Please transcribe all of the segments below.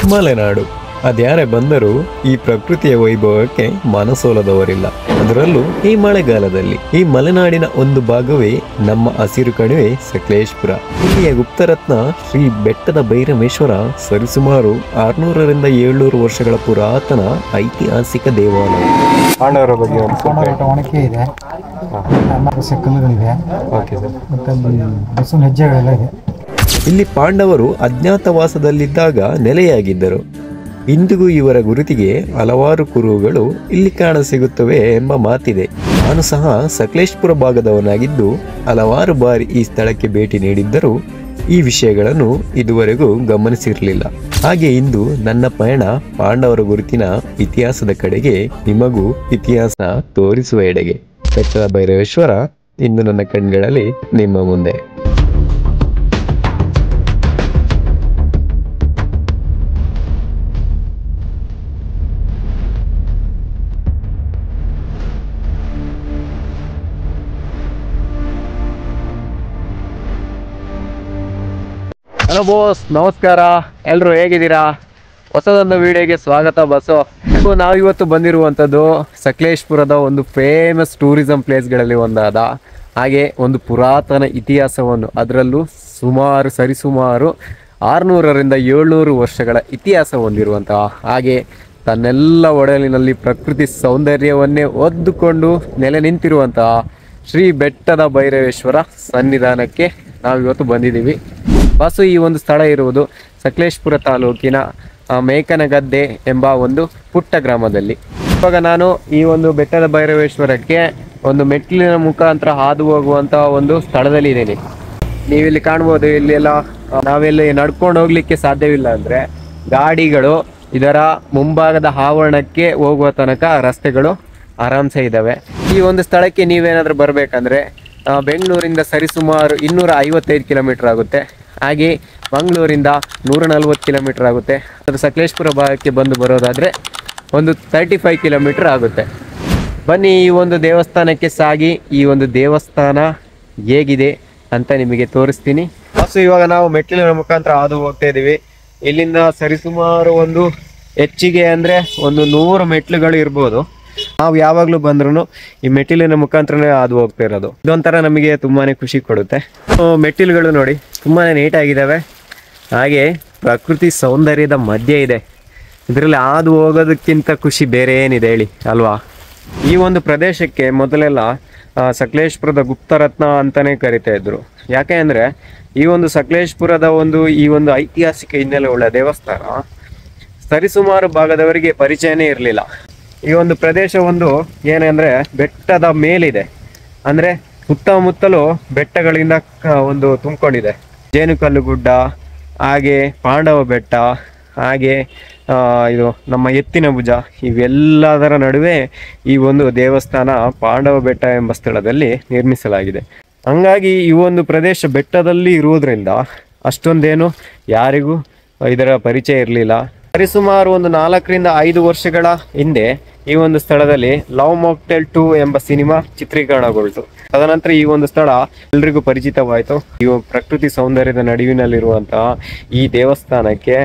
ಮಲೆನಾಡು ಅದ್ಯಾರೇ ಬಂದರೂ ಈ ಪ್ರಕೃತಿಯ ವೈಭವಕ್ಕೆ ಮನಸೋಲದವರಿಲ್ಲ. ಅದರಲ್ಲೂ ಈ ಮಳೆಗಾಲದಲ್ಲಿ ಈ ಮಲೆನಾಡಿನ ಒಂದು ಭಾಗವೇ ನಮ್ಮ ಹಸಿರು ಕಣಿವೆ ಸಕಲೇಶಪುರ. ಇಲ್ಲಿಯ ಗುಪ್ತರತ್ನ ಶ್ರೀ ಬೆಟ್ಟದ ಭೈರವೇಶ್ವರ ಸರಿಸುಮಾರು 600ರಿಂದ 700 ವರ್ಷಗಳ ಪುರಾತನ ಐತಿಹಾಸಿಕ ದೇವಾಲಯ. ಪಾಂಡವರ ಬಗ್ಗೆ ಒಣಕೆ ಇದೆ, ಕಲ್ಲುಗಳಿದೆ, ಮತ್ತೆ ಬಸವನ ಹೆಜ್ಜೆಗಳೆಲ್ಲ ಇದೆ. ಇಲ್ಲಿ ಪಾಂಡವರು ಅಜ್ಞಾತವಾಸದಲ್ಲಿದ್ದಾಗ ನೆಲೆಯಾಗಿದ್ದರು. ಇಂದಿಗೂ ಇವರ ಗುರುತಿಗೆ ಹಲವಾರು ಕುರುಹುಗಳು ಇಲ್ಲಿ ಕಾಣಸಿಗುತ್ತವೆ ಎಂಬ ಮಾತಿದೆ. ನಾನು ಸಹ ಸಕಲೇಶಪುರ ಭಾಗದವನಾಗಿದ್ದು ಹಲವಾರು ಬಾರಿ ಈ ಸ್ಥಳಕ್ಕೆ ಭೇಟಿ ನೀಡಿದ್ದರೂ ಈ ವಿಷಯಗಳನ್ನು ಇದುವರೆಗೂ ಗಮನಿಸಿರಲಿಲ್ಲ. ಹಾಗೆ ಇಂದು ನನ್ನ ಪಯಣ ಪಾಂಡವರ ಗುರುತಿನ ಇತಿಹಾಸದ ಕಡೆಗೆ, ನಿಮಗೂ ಇತಿಹಾಸ ತೋರಿಸುವ ಎಡೆಗೆ. ಬೆಟ್ಟದ ಭೈರವೇಶ್ವರ ಇಂದು ನನ್ನ ಕಣ್ಗಳಲ್ಲಿ ನಿಮ್ಮ ಮುಂದೆ. ಹಲೋ ಬೋಸ್, ನಮಸ್ಕಾರ. ಎಲ್ಲರೂ ಹೇಗಿದ್ದೀರಾ? ಹೊಸದೊಂದು ವಿಡಿಯೋಗೆ ಸ್ವಾಗತ ಬಸ್ಸು. ನಾವಿವತ್ತು ಬಂದಿರುವಂಥದ್ದು ಸಕಲೇಶಪುರದ ಒಂದು ಫೇಮಸ್ ಟೂರಿಸಂ ಪ್ಲೇಸ್ಗಳಲ್ಲಿ ಒಂದಾದ, ಹಾಗೆ ಒಂದು ಪುರಾತನ ಇತಿಹಾಸವನ್ನು, ಅದರಲ್ಲೂ ಸರಿಸುಮಾರು 600ರಿಂದ 700 ವರ್ಷಗಳ ಇತಿಹಾಸ ಹೊಂದಿರುವಂತಹ, ಹಾಗೆ ತನ್ನೆಲ್ಲ ಒಡಲಿನಲ್ಲಿ ಪ್ರಕೃತಿ ಸೌಂದರ್ಯವನ್ನೇ ಒದ್ದುಕೊಂಡು ನೆಲೆ ನಿಂತಿರುವಂತಹ ಶ್ರೀ ಬೆಟ್ಟದ ಭೈರವೇಶ್ವರ ಸನ್ನಿಧಾನಕ್ಕೆ ನಾವಿವತ್ತು ಬಂದಿದ್ದೀವಿ. ಬಸ್ಸು ಈ ಒಂದು ಸ್ಥಳ ಇರುವುದು ಸಕಲೇಶಪುರ ತಾಲೂಕಿನ ಮೇಕನಗದ್ದೆ ಎಂಬ ಒಂದು ಪುಟ್ಟ ಗ್ರಾಮದಲ್ಲಿ. ಇವಾಗ ನಾನು ಈ ಒಂದು ಬೆಟ್ಟದ ಭೈರವೇಶ್ವರಕ್ಕೆ ಒಂದು ಮೆಟ್ಟಿಲಿನ ಮುಖಾಂತರ ಹಾದು ಹೋಗುವಂತಹ ಒಂದು ಸ್ಥಳದಲ್ಲಿ ಇದ್ದೀನಿ. ನೀವಿಲ್ಲಿ ಕಾಣ್ಬೋದು, ಇಲ್ಲೆಲ್ಲ ನಾವೆಲ್ಲಿ ನಡ್ಕೊಂಡು ಹೋಗ್ಲಿಕ್ಕೆ ಸಾಧ್ಯವಿಲ್ಲ. ಅಂದರೆ ಗಾಡಿಗಳು ಇದರ ಮುಂಭಾಗದ ಆವರಣಕ್ಕೆ ಹೋಗುವ ತನಕ ರಸ್ತೆಗಳು ಆರಾಮ್ಸೆ ಇದ್ದಾವೆ. ಈ ಒಂದು ಸ್ಥಳಕ್ಕೆ ನೀವೇನಾದರೂ ಬರಬೇಕಂದ್ರೆ ಬೆಂಗಳೂರಿಂದ ಸರಿಸುಮಾರು 255 ಕಿಲೋಮೀಟರ್ ಆಗುತ್ತೆ. ಹಾಗೆ ಮಂಗಳೂರಿಂದ 140 ಕಿಲೋಮೀಟರ್ ಆಗುತ್ತೆ. ಅದು ಸಕಲೇಶಪುರ ಭಾಗಕ್ಕೆ ಬರೋದಾದರೆ ಒಂದು 35 ಕಿಲೋಮೀಟರ್ ಆಗುತ್ತೆ. ಬನ್ನಿ ಈ ಒಂದು ದೇವಸ್ಥಾನಕ್ಕೆ ಸಾಗಿ ಈ ಒಂದು ದೇವಸ್ಥಾನ ಹೇಗಿದೆ ಅಂತ ನಿಮಗೆ ತೋರಿಸ್ತೀನಿ. ಇವಾಗ ನಾವು ಮೆಟ್ಟಿಲಿನ ಮುಖಾಂತರ ಹಾದು ಹೋಗ್ತಾ ಇದ್ದೀವಿ. ಇಲ್ಲಿಂದ ಸರಿಸುಮಾರು ಒಂದು ಹೆಚ್ಚಿಗೆ ಅಂದರೆ ಒಂದು 100 ಮೆಟ್ಲುಗಳು ಇರ್ಬೋದು. ನಾವು ಯಾವಾಗಲೂ ಬಂದ್ರೂ ಈ ಮೆಟ್ಟಿಲಿನ ಮುಖಾಂತರನೇ ಹಾದು ಹೋಗ್ತಾ ಇರೋದು. ಇದೊಂಥರ ನಮಗೆ ತುಂಬಾ ಖುಷಿ ಕೊಡುತ್ತೆ. ಮೆಟ್ಟಿಲುಗಳು ನೋಡಿ ತುಂಬಾ ನೀಟಾಗಿದ್ದಾವೆ, ಹಾಗೆ ಪ್ರಕೃತಿ ಸೌಂದರ್ಯದ ಮಧ್ಯೆ ಇದೆ. ಇದರಲ್ಲಿ ಹಾದು ಹೋಗೋದಕ್ಕಿಂತ ಖುಷಿ ಬೇರೆ ಏನಿದೆ ಹೇಳಿ ಅಲ್ವಾ? ಈ ಒಂದು ಪ್ರದೇಶಕ್ಕೆ ಮೊದಲೆಲ್ಲ ಸಕಲೇಶಪುರದ ಗುಪ್ತರತ್ನ ಅಂತಲೇ ಕರಿತಾ ಇದ್ರು. ಯಾಕೆ ಅಂದರೆ ಈ ಒಂದು ಸಕಲೇಶಪುರದ ಈ ಒಂದು ಐತಿಹಾಸಿಕ ಹಿನ್ನೆಲೆ ಉಳ್ಳ ದೇವಸ್ಥಾನ ಸರಿಸುಮಾರು ಭಾಗದವರಿಗೆ ಪರಿಚಯನೇ ಇರಲಿಲ್ಲ. ಈ ಒಂದು ಪ್ರದೇಶ ಏನಂದರೆ ಬೆಟ್ಟದ ಮೇಲಿದೆ, ಅಂದರೆ ಸುತ್ತಮುತ್ತಲೂ ಬೆಟ್ಟಗಳಿಂದ ಒಂದು ತುಂಬಿಕೊಂಡಿದೆ. ಜೇನುಕಲ್ಲು ಗುಡ್ಡ, ಹಾಗೆ ಪಾಂಡವ ಬೆಟ್ಟ, ಹಾಗೆ ಇದು ನಮ್ಮ ಎತ್ತಿನ ಭುಜ, ಇವೆಲ್ಲದರ ನಡುವೆ ಈ ಒಂದು ದೇವಸ್ಥಾನ ಪಾಂಡವ ಬೆಟ್ಟ ಎಂಬ ಸ್ಥಳದಲ್ಲಿ ನಿರ್ಮಿಸಲಾಗಿದೆ. ಹಂಗಾಗಿ ಈ ಒಂದು ಪ್ರದೇಶ ಬೆಟ್ಟದಲ್ಲಿ ಇರುವುದರಿಂದ ಅಷ್ಟೊಂದೇನು ಯಾರಿಗೂ ಇದರ ಪರಿಚಯ ಇರಲಿಲ್ಲ. ಸರಿಸುಮಾರು ಒಂದು 4ರಿಂದ 5 ವರ್ಷಗಳ ಹಿಂದೆ ಈ ಒಂದು ಸ್ಥಳದಲ್ಲಿ ಲವ್ ಮಾಕ್ಟೇಲ್ 2 ಎಂಬ ಸಿನಿಮಾ ಚಿತ್ರೀಕರಣಗೊಳ್ತು. ತದನಂತರ ಈ ಒಂದು ಸ್ಥಳ ಎಲ್ರಿಗೂ ಪರಿಚಿತವಾಯಿತು. ಈ ಪ್ರಕೃತಿ ಸೌಂದರ್ಯದ ನಡುವಿನಲ್ಲಿರುವಂತಹ ಈ ದೇವಸ್ಥಾನಕ್ಕೆ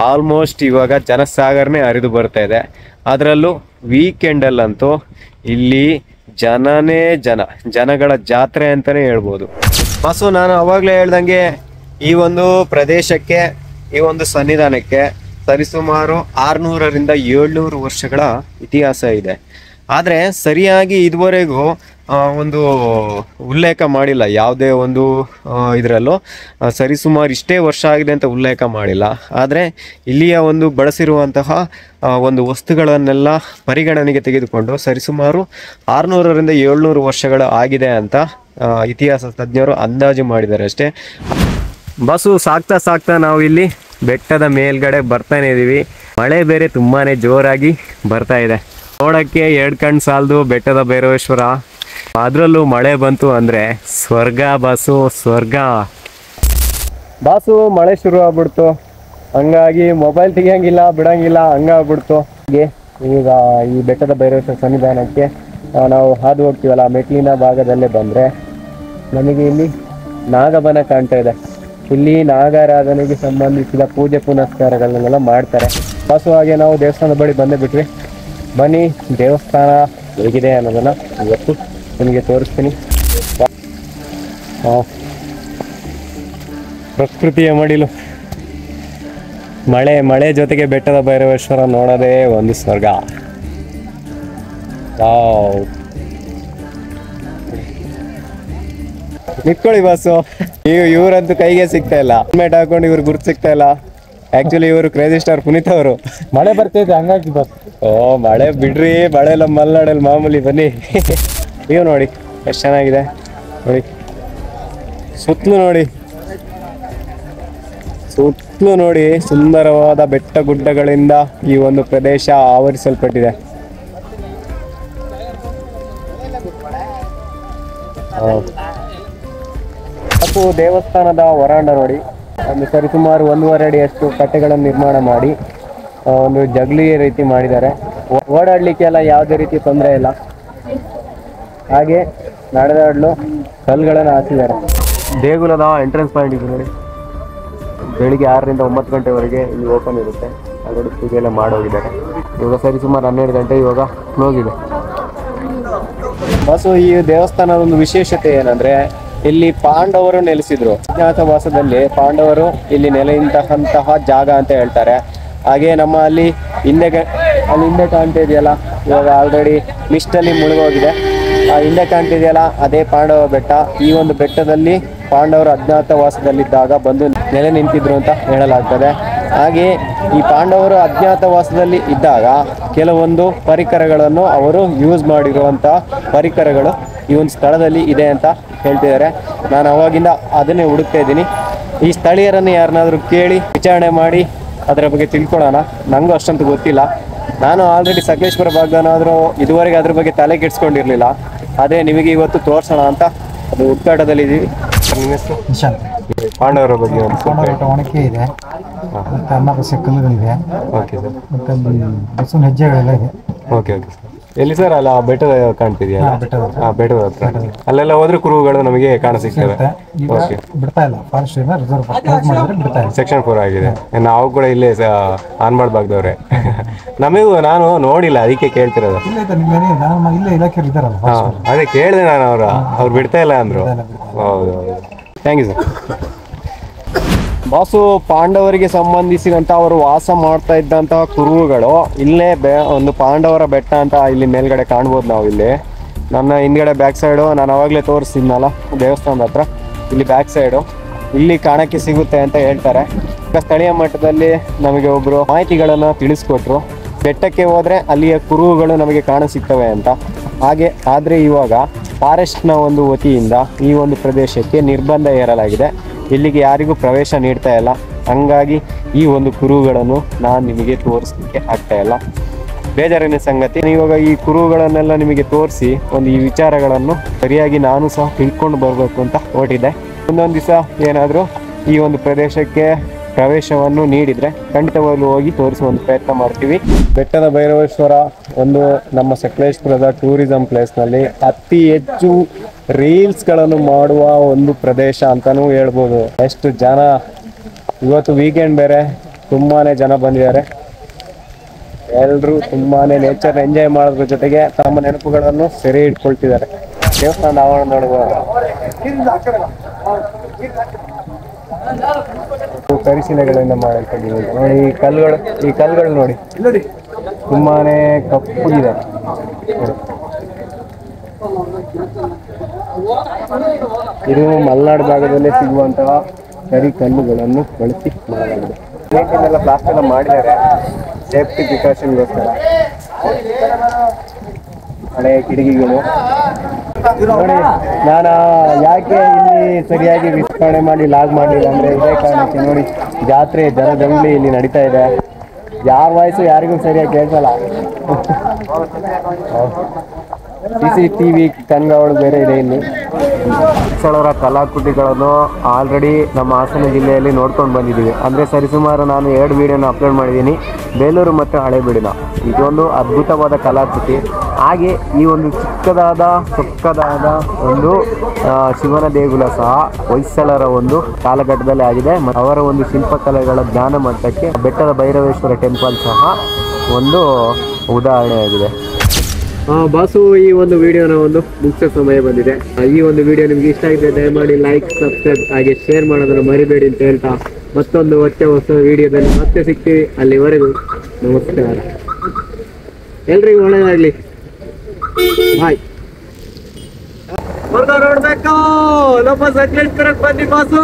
ಆಲ್ಮೋಸ್ಟ್ ಇವಾಗ ಜನಸಾಗರನೇ ಹರಿದು ಬರ್ತಾ ಇದೆ. ಅದರಲ್ಲೂ ವೀಕೆಂಡಲ್ಲಂತೂ ಇಲ್ಲಿ ಜನಗಳ ಜಾತ್ರೆ ಅಂತಲೇ ಹೇಳ್ಬೋದು. ನಾನು ಅವಾಗಲೇ ಹೇಳ್ದಂಗೆ ಈ ಒಂದು ಪ್ರದೇಶಕ್ಕೆ, ಈ ಒಂದು ಸನ್ನಿಧಾನಕ್ಕೆ ಸರಿಸುಮಾರು 600ರಿಂದ 700 ವರ್ಷಗಳ ಇತಿಹಾಸ ಇದೆ. ಆದರೆ ಸರಿಯಾಗಿ ಇದುವರೆಗೂ ಒಂದು ಉಲ್ಲೇಖ ಮಾಡಿಲ್ಲ. ಯಾವುದೇ ಒಂದು ಇದರಲ್ಲೂ ಸರಿಸುಮಾರು ಇಷ್ಟೇ ವರ್ಷ ಆಗಿದೆ ಅಂತ ಉಲ್ಲೇಖ ಮಾಡಿಲ್ಲ. ಆದರೆ ಇಲ್ಲಿಯ ಒಂದು ಬಳಸಿರುವಂತಹ ಒಂದು ವಸ್ತುಗಳನ್ನೆಲ್ಲ ಪರಿಗಣನೆಗೆ ತೆಗೆದುಕೊಂಡು ಸರಿಸುಮಾರು 600ರಿಂದ 700 ವರ್ಷಗಳು ಆಗಿದೆ ಅಂತ ಇತಿಹಾಸ ತಜ್ಞರು ಅಂದಾಜು ಮಾಡಿದ್ದಾರೆ ಅಷ್ಟೇ. ಬಸ್ಸು ಸಾಕ್ತಾ ನಾವು ಇಲ್ಲಿ ಬೆಟ್ಟದ ಮೇಲ್ಗಡೆ ಬರ್ತಾನೆ ಇದ್ದೀವಿ. ಮಳೆ ಬೇರೆ ತುಂಬಾ ಜೋರಾಗಿ ಬರ್ತಾ ಇದೆ. ನೋಡೋಕ್ಕೆ 2 ಕಣ್ಣು ಸಾಲದು ಬೆಟ್ಟದ ಭೈರವೇಶ್ವರ. ಅದರಲ್ಲೂ ಮಳೆ ಬಂತು ಅಂದರೆ ಸ್ವರ್ಗ ಸ್ವರ್ಗ. ಮಳೆ ಶುರು ಆಗ್ಬಿಡ್ತು, ಹಂಗಾಗಿ ಮೊಬೈಲ್ ತೆಗಿಯಂಗಿಲ್ಲ, ಬಿಡಂಗಿಲ್ಲ, ಹಂಗಾಗ್ಬಿಡ್ತು. ಈಗ ಈ ಬೆಟ್ಟದ ಭೈರವೇಶ್ವರ ಸನ್ನಿಧಾನಕ್ಕೆ ನಾವು ಹಾದು ಹೋಗ್ತೀವಲ್ಲ, ಮೆಟ್ಟಿಲಿನ ಭಾಗದಲ್ಲೇ ಬಂದರೆ ನಮಗೆ ಇಲ್ಲಿ ನಾಗಬನ ಕಾಣ್ತಾ ಇದೆ. ಇಲ್ಲಿ ನಾಗಾರಾಧನೆಗೆ ಸಂಬಂಧಿಸಿದ ಪೂಜೆ ಪುನಸ್ಕಾರಗಳನ್ನೆಲ್ಲ ಮಾಡ್ತಾರೆ. ವಾಸ್ತವವಾಗಿ ನಾವು ದೇವಸ್ಥಾನದ ಬಳಿ ಬಂದೇ ಬಿಟ್ವಿ. ಬನ್ನಿ ದೇವಸ್ಥಾನ ಹೇಗಿದೆ ಅನ್ನೋದನ್ನು ಇವತ್ತು ನಿಮಗೆ ತೋರಿಸ್ತೀನಿ. ಪ್ರಕೃತಿಯ ಮಡಿಲು, ಮಳೆ ಜೊತೆಗೆ ಬೆಟ್ಟದ ಭೈರವೇಶ್ವರ ನೋಡೋದೇ ಒಂದು ಸ್ವರ್ಗ. ನಿತ್ಕೊಳ್ಳಿ ಬಾಸು. ಇವ್ರಂತೂ ಕೈಗೆ ಸಿಗ್ತಾ ಇಲ್ಲ, ಹೆಲ್ಮೆಟ್ ಹಾಕೊಂಡು ಇವ್ರು ಗುರ್ತು ಸಿಗ್ತಾ ಇಲ್ಲ. ಆಕ್ಚುಲಿ ಇವರು ಕ್ರೇಜಿ ಸ್ಟಾರ್ ಪುನೀತ್ ಅವರು. ಮಳೆ ಬರ್ತಿದೆ ಹಂಗಾಗಿ ಬಸ್. ಮಳೆ ಬಿಡ್ರಿ, ಮಳೆ ಎಲ್ಲ ಮಲೆನಾಡಲ್ಲಿ ಮಾಮೂಲಿ. ಬನ್ನಿ ನೀವು ನೋಡಿ ಎಷ್ಟು ಚೆನ್ನಾಗಿದೆ ನೋಡಿ. ಸುತ್ತಲೂ ನೋಡಿ ಸುಂದರವಾದ ಬೆಟ್ಟ ಗುಡ್ಡಗಳಿಂದ ಈ ಒಂದು ಪ್ರದೇಶ ಆವರಿಸಲ್ಪಟ್ಟಿದೆ. ಮತ್ತು ದೇವಸ್ಥಾನದ ವರಾಂಡ ನೋಡಿ, ಒಂದು ಸರಿಸುಮಾರು 1.5 ಅಡಿಯಷ್ಟು ಕಟ್ಟೆಗಳನ್ನು ನಿರ್ಮಾಣ ಮಾಡಿ ಒಂದು ಜಗಲಿ ರೀತಿ ಮಾಡಿದ್ದಾರೆ. ಓಡಾಡಲಿಕ್ಕೆಲ್ಲ ಯಾವುದೇ ರೀತಿ ತೊಂದರೆ ಇಲ್ಲ. ಹಾಗೆ ನಡೆದಾಡಲು ಕಲ್ಲುಗಳನ್ನು ಹಾಕಿದ್ದಾರೆ. ದೇಗುಲದ ಎಂಟ್ರೆನ್ಸ್ ಪಾಯಿಂಟ್ ಇದೆ ನೋಡಿ. ಬೆಳಿಗ್ಗೆ 6ರಿಂದ 9 ಗಂಟೆವರೆಗೆ ಇಲ್ಲಿ ಓಪನ್ ಇರುತ್ತೆ. ಆಲ್ರೆಡಿ ಪೂಜೆ ಎಲ್ಲ ಮಾಡೋಗಿದ್ದಾರೆ. ಇವಾಗ ಸರಿಸುಮಾರು 12 ಗಂಟೆ, ಇವಾಗ ಕ್ಲೋಸ್ ಇದೆ. ಬಸ್ಸು ಈ ದೇವಸ್ಥಾನದ ಒಂದು ವಿಶೇಷತೆ ಏನಂದ್ರೆ, ಇಲ್ಲಿ ಪಾಂಡವರು ನೆಲೆಸಿದ್ರು. ಅಜ್ಞಾತವಾಸದಲ್ಲಿ ಪಾಂಡವರು ಇಲ್ಲಿ ನೆಲೆಯಿಂತಹ ಜಾಗ ಅಂತ ಹೇಳ್ತಾರೆ. ಹಾಗೆ ನಮ್ಮ ಅಲ್ಲಿ ಹಿಂದೆ ಕಾಣ್ತಿದೆಯಲ್ಲ, ಇವಾಗ ಆಲ್ರೆಡಿ ಮಿಸ್ಟಲ್ಲಿ ಮುಳುಗೋಗಿದೆ. ಆ ಹಿಂದೆ ಕಾಣ್ತಿದೆಯಲ್ಲ ಅದೇ ಪಾಂಡವ ಬೆಟ್ಟ. ಈ ಒಂದು ಬೆಟ್ಟದಲ್ಲಿ ಪಾಂಡವರು ಅಜ್ಞಾತವಾಸದಲ್ಲಿದ್ದಾಗ ಬಂದು ನೆಲೆ ನಿಂತಿದ್ರು ಅಂತ ಹೇಳಲಾಗ್ತದೆ. ಹಾಗೆ ಈ ಪಾಂಡವರು ಅಜ್ಞಾತವಾಸದಲ್ಲಿ ಇದ್ದಾಗ ಕೆಲವೊಂದು ಪರಿಕರಗಳನ್ನು ಅವರು ಯೂಸ್ ಮಾಡಿರುವಂಥ ಪರಿಕರಗಳು ಈ ಒಂದು ಸ್ಥಳದಲ್ಲಿ ಇದೆ ಅಂತ ಹೇಳ್ತಿದ್ದಾರೆ. ನಾನು ಅವಾಗಿಂದ ಅದನ್ನೇ ಹುಡುಕ್ತಾ ಇದ್ದೀನಿ. ಈ ಸ್ಥಳೀಯರನ್ನು ಯಾರನ್ನಾದರೂ ಕೇಳಿ ವಿಚಾರಣೆ ಮಾಡಿ ಅದರ ಬಗ್ಗೆ ತಿಳ್ಕೊಳ್ಳೋಣ. ನನಗೂ ಅಷ್ಟಂತೂ ಗೊತ್ತಿಲ್ಲ. ನಾನು ಆಲ್ರೆಡಿ ಸಕಲೇಶ್ಪುರ ಭಾಗದನಾದರೂ ಇದುವರೆಗೆ ಅದ್ರ ಬಗ್ಗೆ ತಲೆ ಕೆಡಿಸ್ಕೊಂಡಿರಲಿಲ್ಲ. ಅದೇ ನಿಮಗೆ ಇವತ್ತು ತೋರಿಸೋಣ ಅಂತ ಅದು ಹುಡುಕಾಟದಲ್ಲಿದ್ದೀವಿ. ನಿಮ್ಮ ಹೆಸರು? ನಿಶಾಂತ್. ಪಾಂಡವರ ಬಗ್ಗೆ ಒಂದು ಪಾಂಡವರ ಒಣಕೆ ಇದೆ, ಮತ್ತೆ ಅನ್ನಪಸೆ ಕಲ್ಲುಗಳಿದೆ, ಓಕೆ ಸರ್. ಮತ್ತೆ ಅಲ್ಲಿ ಬಸವನ ಹೆಜ್ಜೆಗಳೆಲ್ಲ ಇದೆ. Okay sir. ಎಲ್ಲಿ ಸರ್? ಅಲ್ಲ ಬೆಟ್ಟದ ಕಾಣ್ತಿದೆಯಲ್ಲ, ಬೆಟ್ಟದ ಹತ್ರ ಅಲ್ಲೆಲ್ಲ ಹೋದ್ರೆ ಕುರುಹುಗಳು ನಮಗೆ ಕಾಣಸಿಗ್ತವೆ. ಈಗ ಬಿಡ್ತಾ ಇಲ್ಲ, ಫಾರೆಸ್ಟ್ ರಿಸರ್ವ್ ಮಾಡಿದ್ರೆ ಬಿಡ್ತಾ ಇಲ್ಲ. ಸೆಕ್ಷನ್ 4 ಆಗಿದೆ. ನಾವು ಕೂಡ ಇಲ್ಲೇ ಆನ್ಮಾಡ್ ಭಾಗದವ್ರೆ. ನಮಗೂ ನಾನು ನೋಡಿಲ್ಲ, ಅದಕ್ಕೆ ಕೇಳ್ತಿರೋದು. ಇಲ್ಲೇ ಇಲಾಖೆ ಇದ್ದಾರಲ್ಲ, ಅದೇ ಕೇಳಿದೆ ನಾನು. ಅವ್ರು ಬಿಡ್ತಾ ಇಲ್ಲ ಅಂದ್ರು. ಹೌದು, ಥ್ಯಾಂಕ್ ಯು ಸರ್. ಬಾಸು, ಪಾಂಡವರಿಗೆ ಸಂಬಂಧಿಸಿದಂತ ಅವರು ವಾಸ ಮಾಡ್ತಾ ಇದ್ದಂತಹ ಕುರುಹುಗಳು ಇಲ್ಲೇ ಒಂದು ಪಾಂಡವರ ಬೆಟ್ಟ ಅಂತ ಇಲ್ಲಿ ಮೇಲ್ಗಡೆ ಕಾಣ್ಬೋದು ನಾವು. ಇಲ್ಲಿ ನನ್ನ ಹಿಂದ್ಗಡೆ ಬ್ಯಾಕ್ ಸೈಡು ನಾನು ಅವಾಗಲೇ ತೋರಿಸಿದ್ನಲ್ಲ ದೇವಸ್ಥಾನದ ಹತ್ರ, ಇಲ್ಲಿ ಬ್ಯಾಕ್ ಸೈಡು ಇಲ್ಲಿ ಕಾಣಕ್ಕೆ ಸಿಗುತ್ತೆ ಅಂತ ಹೇಳ್ತಾರೆ. ಈಗ ಸ್ಥಳೀಯ ಮಟ್ಟದಲ್ಲಿ ನಮಗೆ ಒಬ್ಬರು ಮಾಹಿತಿಗಳನ್ನು ತಿಳಿಸ್ಕೊಟ್ರು. ಬೆಟ್ಟಕ್ಕೆ ಹೋದರೆ ಅಲ್ಲಿಯ ಕುರುಹುಗಳು ನಮಗೆ ಕಾಣಸಿಗ್ತವೆ ಅಂತ. ಆದರೆ ಇವಾಗ ಫಾರೆಸ್ಟ್ನ ಒಂದು ವತಿಯಿಂದ ಈ ಒಂದು ಪ್ರದೇಶಕ್ಕೆ ನಿರ್ಬಂಧ ಹೇರಲಾಗಿದೆ. ಇಲ್ಲಿಗೆ ಯಾರಿಗೂ ಪ್ರವೇಶ ನೀಡ್ತಾ ಇಲ್ಲ. ಹಂಗಾಗಿ ಈ ಒಂದು ಕುರುಹುಗಳನ್ನು ನಾನು ನಿಮಗೆ ತೋರಿಸ್ಲಿಕ್ಕೆ ಆಗ್ತಾ ಇಲ್ಲ. ಬೇಜಾರಿನ ಸಂಗತಿ. ಇವಾಗ ಈ ಕುರುಹುಗಳನ್ನೆಲ್ಲ ನಿಮಗೆ ತೋರಿಸಿ ಒಂದು ಈ ವಿಚಾರಗಳನ್ನು ಸರಿಯಾಗಿ ನಾನು ಸಹ ತಿಳ್ಕೊಂಡು ಬರಬೇಕು ಅಂತ ಹೊರಟಿದ್ದೆ. ಒಂದೊಂದು ದಿವಸ ಏನಾದರೂ ಈ ಒಂದು ಪ್ರದೇಶಕ್ಕೆ ಪ್ರವೇಶವನ್ನು ನೀಡಿದರೆ ಖಂಡಿತವಾಗ್ಲೂ ಹೋಗಿ ತೋರಿಸುವ ಒಂದು ಪ್ರಯತ್ನ ಮಾಡ್ತೀವಿ. ಬೆಟ್ಟದ ಭೈರವೇಶ್ವರ ಒಂದು ನಮ್ಮ ಸಕಲೇಶ್ಪುರದ ಟೂರಿಸಂ ಪ್ಲೇಸ್ನಲ್ಲಿ ಅತಿ ಹೆಚ್ಚು ರೀಲ್ಸ್ಗಳನ್ನು ಮಾಡುವ ಒಂದು ಪ್ರದೇಶ ಅಂತಲೂ ಹೇಳ್ಬೋದು. ಎಷ್ಟು ಜನ, ಇವತ್ತು ವೀಕೆಂಡ್ ಬೇರೆ, ತುಂಬಾ ಜನ ಬಂದಿದ್ದಾರೆ. ಎಲ್ಲರೂ ತುಂಬಾ ನೇಚರ್ ಎಂಜಾಯ್ ಮಾಡೋದ್ರ ಜೊತೆಗೆ ತಮ್ಮ ನೆನಪುಗಳನ್ನು ಸೆರೆ ಇಟ್ಕೊಳ್ತಿದ್ದಾರೆ. ದೇವಸ್ಥಾನದ ಆವರಣ ನೋಡ್ಬೋದು. ಕರಿಶಿಲೆಗಳಿಂದ ಮಾಡಿಕೊಂಡಿದ್ದೀವಿ ನೋಡಿ. ಈ ಕಲ್ಲುಗಳು ನೋಡಿ ತುಂಬಾನೇ ಕಪ್ಪುಗಿದೆ. ಇದು ಮಲೆನಾಡು ಭಾಗದಲ್ಲೇ ಸಿಗುವಂತಹ ಕರಿ ಕಲ್ಲುಗಳನ್ನು ಬಳಸಿ ಮಾಡಲಾಗಿದೆ. ಎಲ್ಲ ಪ್ಲಾಸ್ಟರ್ ಎಲ್ಲ ಮಾಡಿದ್ದಾರೆ ಸೇಫ್ಟಿ ಪ್ರಿಕಾಷನ್ಗೋಸ್ಕರ. ಹಳೆಯ ಕಿಟಕಿಗಳು ನೋಡಿ. ನಾನು ಯಾಕೆ ಇಲ್ಲಿ ಸರಿಯಾಗಿ ವಿಸ್ತರಣೆ ಮಾಡಿ ಲಾಗ್ ಮಾಡಲಿಲ್ಲ ಅಂದರೆ ಇದೇ ಕಾರಣಕ್ಕೆ. ನೋಡಿ, ಜಾತ್ರೆ ಜನಜಂಗುಳಿ ಇಲ್ಲಿ ನಡೀತಾ ಇದೆ. ಯಾರ ವಾಯ್ಸು ಯಾರಿಗೂ ಸರಿಯಾಗಿ ಕೇಳಿಸಲ್ಲ. CCTV ಕಣ್ಗಾವಲು ಬೇರೆ ಇದೆ ಇಲ್ಲಿ. ಹೊಯ್ಸಳರ ಕಲಾಕೃತಿಗಳನ್ನು ಆಲ್ರೆಡಿ ನಮ್ಮ ಹಾಸನ ಜಿಲ್ಲೆಯಲ್ಲಿ ನೋಡ್ಕೊಂಡು ಬಂದಿದ್ದೀವಿ. ಅಂದರೆ ಸರಿಸುಮಾರು ನಾನು 2 ವಿಡಿಯೋನ ಅಪ್ಲೋಡ್ ಮಾಡಿದ್ದೀನಿ, ಬೇಲೂರು ಮತ್ತು ಹಳೇಬೀಡಿನ. ಇದೊಂದು ಅದ್ಭುತವಾದ ಕಲಾಕೃತಿ. ಹಾಗೆ ಈ ಒಂದು ಚೊಕ್ಕದಾದ ಒಂದು ಶಿವನ ದೇಗುಲ ಸಹ ಹೊಯ್ಸಳರ ಒಂದು ಕಾಲಘಟ್ಟದಲ್ಲಿ ಆಗಿದೆ. ಅವರ ಒಂದು ಶಿಲ್ಪಕಲೆಗಳ ಜ್ಞಾನ ಮಟ್ಟಕ್ಕೆ ಬೆಟ್ಟದ ಭೈರವೇಶ್ವರ ಟೆಂಪಲ್ ಸಹ ಒಂದು ಉದಾಹರಣೆಯಾಗಿದೆ. ಬಾಸು, ಈ ಒಂದು ವಿಡಿಯೋನ ಒಂದು ಮುಗಿಸೋ ಸಮಯ ಬಂದಿದೆ. ಈ ಒಂದು ವಿಡಿಯೋ ನಿಮ್ಗೆ ಇಷ್ಟ ಆಗಿದೆ ದಯಮಾಡಿ ಲೈಕ್, ಸಬ್ಸ್ಕ್ರೈಬ್ ಹಾಗೆ ಶೇರ್ ಮಾಡೋದನ್ನ ಮರಿಬೇಡಿ ಅಂತ ಹೇಳ್ತಾ ಮತ್ತೊಂದು ಹೊಸ ವಿಡಿಯೋದಲ್ಲಿ ಮತ್ತೆ ಸಿಗ್ತೀವಿ. ಅಲ್ಲಿವರೆಗೂ ನಮಸ್ಕಾರ, ಎಲ್ರಿಗೂ ಒಳ್ಳೆಯದಾಗ್ಲಿ, ಬಾಯ್. ನೋಡ್ಬೇಕು ನಮ್ಮ ಸಕಲೇಶ್ಪುರಕ್ಕೆ ಬನ್ನಿ ಬಾಸು.